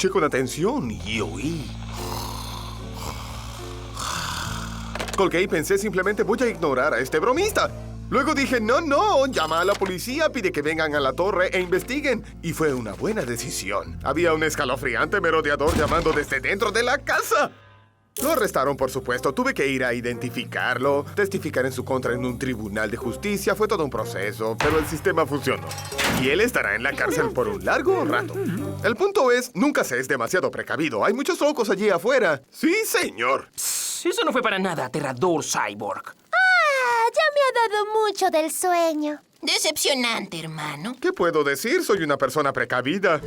escuché con atención y oí. Colgué y pensé simplemente voy a ignorar a este bromista. Luego dije, no, llama a la policía, pide que vengan a la torre e investiguen. Y fue una buena decisión. Había un escalofriante merodeador llamando desde dentro de la casa. Lo arrestaron, por supuesto. Tuve que ir a identificarlo, testificar en su contra en un tribunal de justicia. Fue todo un proceso, pero el sistema funcionó. Y él estará en la cárcel por un largo rato. El punto es, nunca se es demasiado precavido. Hay muchos locos allí afuera. Sí, señor. Eso no fue para nada aterrador, Cyborg. Ya me ha dado mucho del sueño. Decepcionante, hermano. ¿Qué puedo decir? Soy una persona precavida.